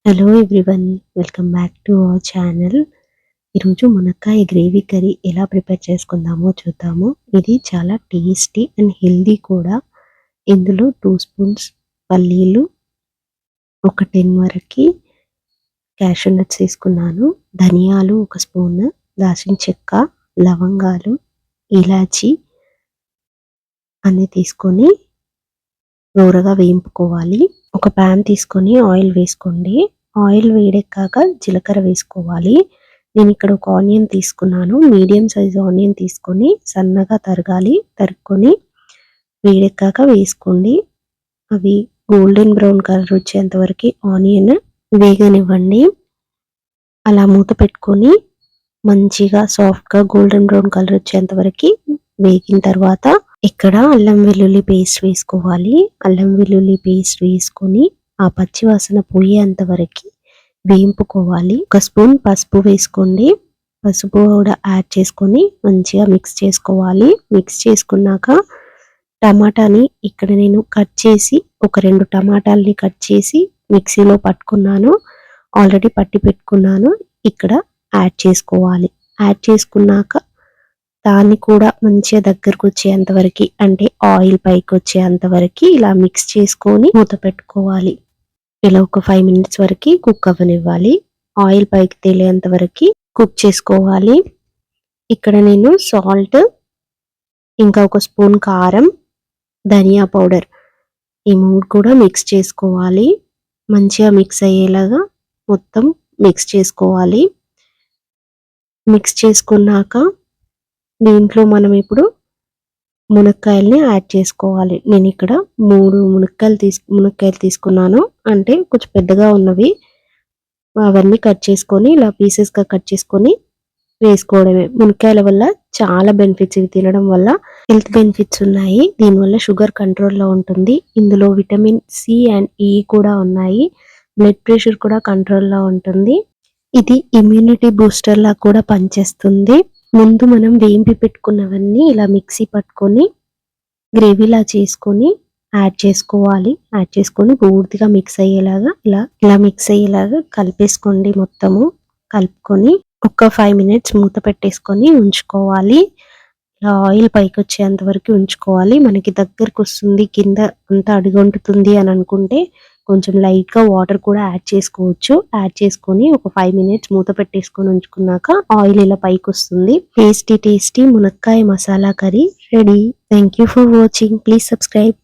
Hello everyone, welcome back to our channel. ఈరోజు మునక్కాయ gravy curry ఎలా ప్రిపేర్ చేసుకుందామో చూద్దాము. ఇది చాలా టేస్టీ అండ్ హెల్దీ కూడా. ఇందులో 2 స్పూన్స్ పల్లీలు, ఒక 10 వరకు క్యాషూ నట్స్ తీసుకున్నాను, ధనియాలు 1 స్పూన్, దాల్చిన చెక్క, లవంగాలు, ఇలాచి అన్నీ తీసుకొని దూరగా వేయించుకోవాలి. ఒక ప్యాన్ తీసుకొని ఆయిల్ వేసుకోండి. ఆయిల్ వేడెక్కాక జీలకర్ర వేసుకోవాలి. నేను ఇక్కడ ఒక ఆనియన్ తీసుకున్నాను, మీడియం సైజ్ ఆనియన్ తీసుకొని సన్నగా తరుక్కొని వేడెక్కాక వేసుకోండి. అవి గోల్డెన్ బ్రౌన్ కలర్ వచ్చేంత వరకు ఆనియన్ వేగనివ్వండి. అలా మూత పెట్టుకొని మంచిగా సాఫ్ట్గా గోల్డెన్ బ్రౌన్ కలర్ వచ్చేంత వరకు వేగిన తర్వాత ఇక్కడ అల్లం వెల్లుల్లి పేస్ట్ వేసుకోవాలి. అల్లం వెల్లుల్లి పేస్ట్ వేసుకొని ఆ పచ్చి వాసన పోయేంత వరకు వేయింపుకోవాలి. 1 స్పూన్ పసుపు వేసుకోండి. పసుపు కూడా యాడ్ చేసుకొని మంచిగా మిక్స్ చేసుకోవాలి. మిక్స్ చేసుకున్నాక టమాటాని ఇక్కడ నేను కట్ చేసి ఒక 2 టమాటాలని కట్ చేసి మిక్సీలో పట్టుకున్నాను. ఆల్రెడీ పట్టి పెట్టుకున్నాను. ఇక్కడ యాడ్ చేసుకోవాలి. యాడ్ చేసుకున్నాక దాన్ని కూడా మంచిగా దగ్గరకు వచ్చేంత వరకు, అంటే ఆయిల్ పైకి వచ్చేంత వరకు ఇలా మిక్స్ చేసుకొని మూత పెట్టుకోవాలి. ఇలా ఒక 5 మినిట్స్ వరకు కుక్ అవ్వనివ్వాలి. ఆయిల్ పైకి తేలేంత వరకు కుక్ చేసుకోవాలి. ఇక్కడ నేను సాల్ట్, ఇంకా 1 స్పూన్ కారం, ధనియా పౌడర్, ఈ 3 కూడా మిక్స్ చేసుకోవాలి. మంచిగా మిక్స్ అయ్యేలాగా మొత్తం మిక్స్ చేసుకోవాలి. మిక్స్ చేసుకున్నాక దీంట్లో మనం ఇప్పుడు మునక్కాయల్ని యాడ్ చేసుకోవాలి. నేను ఇక్కడ 3 మునక్కాయలు తీసుకున్నాను, అంటే కొంచెం పెద్దగా ఉన్నవి. అవన్నీ కట్ చేసుకొని ఇలా పీసెస్గా కట్ చేసుకొని వేసుకోవడమే. మునక్కాయల వల్ల చాలా బెనిఫిట్స్, ఇవి తినడం వల్ల హెల్త్ బెనిఫిట్స్ ఉన్నాయి. దీనివల్ల షుగర్ కంట్రోల్లో ఉంటుంది. ఇందులో విటమిన్ సి అండ్ ఈ కూడా ఉన్నాయి. బ్లడ్ ప్రెషర్ కూడా కంట్రోల్లో ఉంటుంది. ఇది ఇమ్యూనిటీ బూస్టర్ లా కూడా పనిచేస్తుంది. ముందు మనం వేయింపి పెట్టుకున్నవన్నీ ఇలా మిక్సీ పట్టుకొని గ్రేవీలా చేసుకొని యాడ్ చేసుకోవాలి. యాడ్ చేసుకొని పూర్తిగా మిక్స్ అయ్యేలాగా ఇలా మిక్స్ అయ్యేలాగా కలిపేసుకోండి. మొత్తము కలుపుకొని ఒక 5 మినిట్స్ మూత పెట్టేసుకొని ఉంచుకోవాలి. ఇలా ఆయిల్ పైకి వచ్చేంత వరకు ఉంచుకోవాలి. మనకి దగ్గరకు వస్తుంది, కింద అంతా అడుగంటుతుంది అని అనుకుంటే కొంచెం లైట్గా వాటర్ కూడా యాడ్ చేసుకోవచ్చు. యాడ్ చేసుకొని ఒక 5 మినిట్స్ మూత పెట్టేసుకొని ఉంచుకున్నాక ఆయిల్ ఇలా పైకి వస్తుంది. టేస్టీ మునక్కాయ masala curry ready. Thank you for watching. Please subscribe.